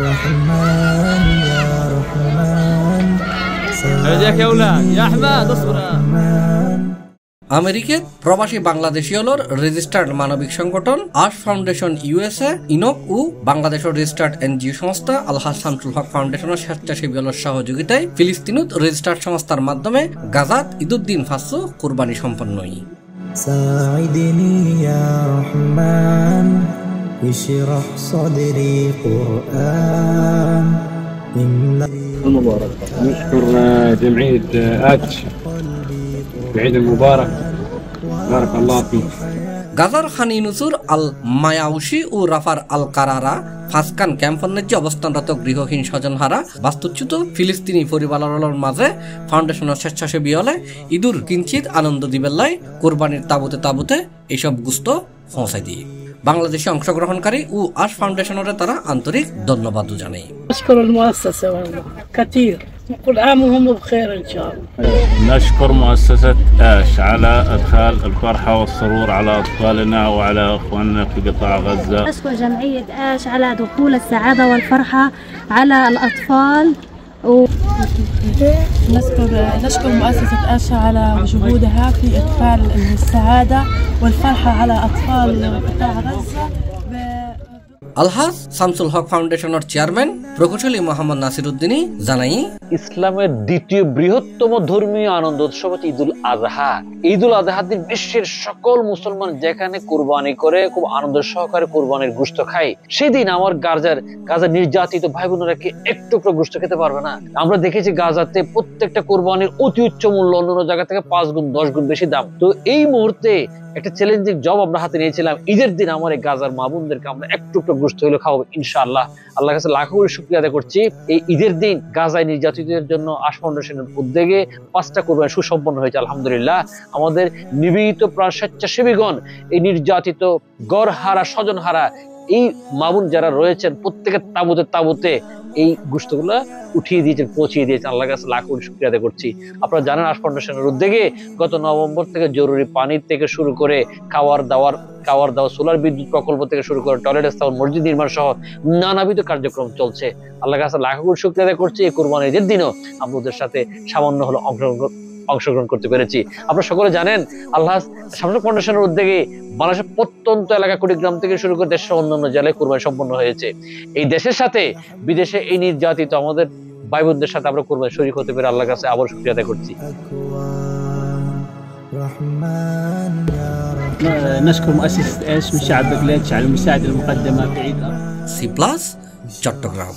رحمن يا رحمن هذاك يا اولاد يا احمد اصبر আমেরিকাত প্রবাসী বাংলাদেশীয়লর রেজিস্টার্ড মানবিক সংগঠন আশ ফাউন্ডেশন ইউএসএ ইনক ও বাংলাদেশের রেজিস্টার্ড এনজিও সংস্থা আলহাজ শামসুল হক ফাউন্ডেশনের স্বেচ্ছাসেবীদের সহযোগিতায় ফিলিস্তিনত রেজিস্টার্ড সংস্থার মাধ্যমে গাজাত ঈদুদ্দিন ফাসু কুরবানি সম্পন্ন হই ساعدني يا رحمن اشرح صدري قرآن المبارك نشكر جمعية آتش بعيد المبارك بارك الله فيك গাজার খান ইউনুসুর আল মায়াউশি ও রাফার আল কারারা ফাসকান ক্যাম্পের যে অবস্থানরত গৃহহীন স্বজনহারা বাস্তুচ্যুত ফিলিস্তিনি পরিবারের মাঝে ফাউন্ডেশনের স্বেচ্ছাসেবী হলে ঈদুর কিঞ্চিত আনন্দ দিবেল্লাই কোরবানির তাবুতে তাবুতে এইসব গুস্ত পৌঁছাই দিয়ে বাংলাদেশে অংশগ্রহণকারী ও আশ ফাউন্ডেশনের তারা আন্তরিক ধন্যবাদ জানাই أشكر المؤسسة والله كثير كل عام وهم بخير إن شاء الله. نشكر مؤسسة آش على إدخال الفرحة والسرور على أطفالنا وعلى أخواننا في قطاع غزة. أشكر جمعية آش على دخول السعادة والفرحة على الأطفال نشكر مؤسسة آش على جهودها في إدخال السعادة والفرحة على أطفال قطاع غزة. আলহাজ শামসুল হক ফাউন্ডেশনের চেয়ারম্যান প্রকৌশলী মোহাম্মদ নাসিরউদ্দিনই জানাই ইসলামের দ্বিতীয় বৃহত্তম ধর্মীয় আনন্দ উৎসব হচ্ছে ঈদুল আজহা। ঈদুল আজহার দিন বিশ্বের সকল মুসলমান যেখানে কুরবানি করে খুব আনন্দ সহকারে কুরবানির গোশত খায়, সেদিন আমার গাজার নির্যাতিত ভাই বোনেরা কি একটু গোশত খেতে পারবে না? আমরা দেখেছি গাজাতে প্রত্যেকটা কুরবানির অতি উচ্চ মূল্য, অন্য জায়গা থেকে 5 গুণ 10 গুণ বেশি দাম। তো এই মুহূর্তে একটা চ্যালেঞ্জিং জব আমরা হাতে নিয়েছিলাম, ঈদের দিন আমার এই গাজার মা বোনদেরকে আমরা একটু গোশত হইলে খাওয়াবো ইনশাআল্লাহ। আল্লাহর কাছে লাখো কোটি শুকরিয়া আদায় করছি। এই ঈদের দিন গাজায় নির্যাতিতদের জন্য আশ ফাউন্ডেশনের উদ্যোগে 5টা কুরবানি সুসম্পন্ন হয়েছে আলহামদুলিল্লাহ। আমাদের নিবেদিত প্রাণ স্বেচ্ছাসেবীগণ এই নির্যাতিত গড়হারা স্বজনহারা এই মা বোন যারা রয়েছেন প্রত্যেকের তাবুতে তাবুতে এই গোশতগুলো উঠিয়ে দিয়েছেন, পৌঁছিয়ে দিয়েছেন। আল্লাহর কাছে লাখ কোটি শুকরিয়া আদায় করছি। আপনারা জানেন আশ ফাউন্ডেশনের উদ্যোগে গত নভেম্বর থেকে জরুরি পানির থেকে শুরু করে খাওয়ার দাওয়ার সোলার বিদ্যুৎ প্রকল্প থেকে শুরু করে টয়লেট স্থাপন, মসজিদ নির্মাণ সহ নানাবিধ কার্যক্রম চলছে। আল্লাহর কাছে লাখ কোটি শুকরিয়া আদায় করছি। এই কুরবানির ঈদের দিনও আমরা ওদের সাথে সামান্য হলো অংশগ্রহণ করতে পেরেছি। আপনারা সকলে জানেন আল্লাহ শামসুল ফাউন্ডেশনের উদ্যোগে বাংলাদেশের প্রত্যন্ত এলাকা কুড়িগ্রাম থেকে শুরু করে দেশের অন্যান্য জেলায় কুরবানি সম্পন্ন হয়েছে। এই দেশের সাথে বিদেশে এই নির্যাতিত আমাদের ভাই বোনদের সাথে আমরা কুরবানি শরীক হতে পেরে আল্লাহর কাছে আবার শুকরিয়া আদায় করছি। نشكر مؤسسة آش من شعب بغلاديش على المساعدة المقدمة في عيد سي بلاس চট্টগ্রাম।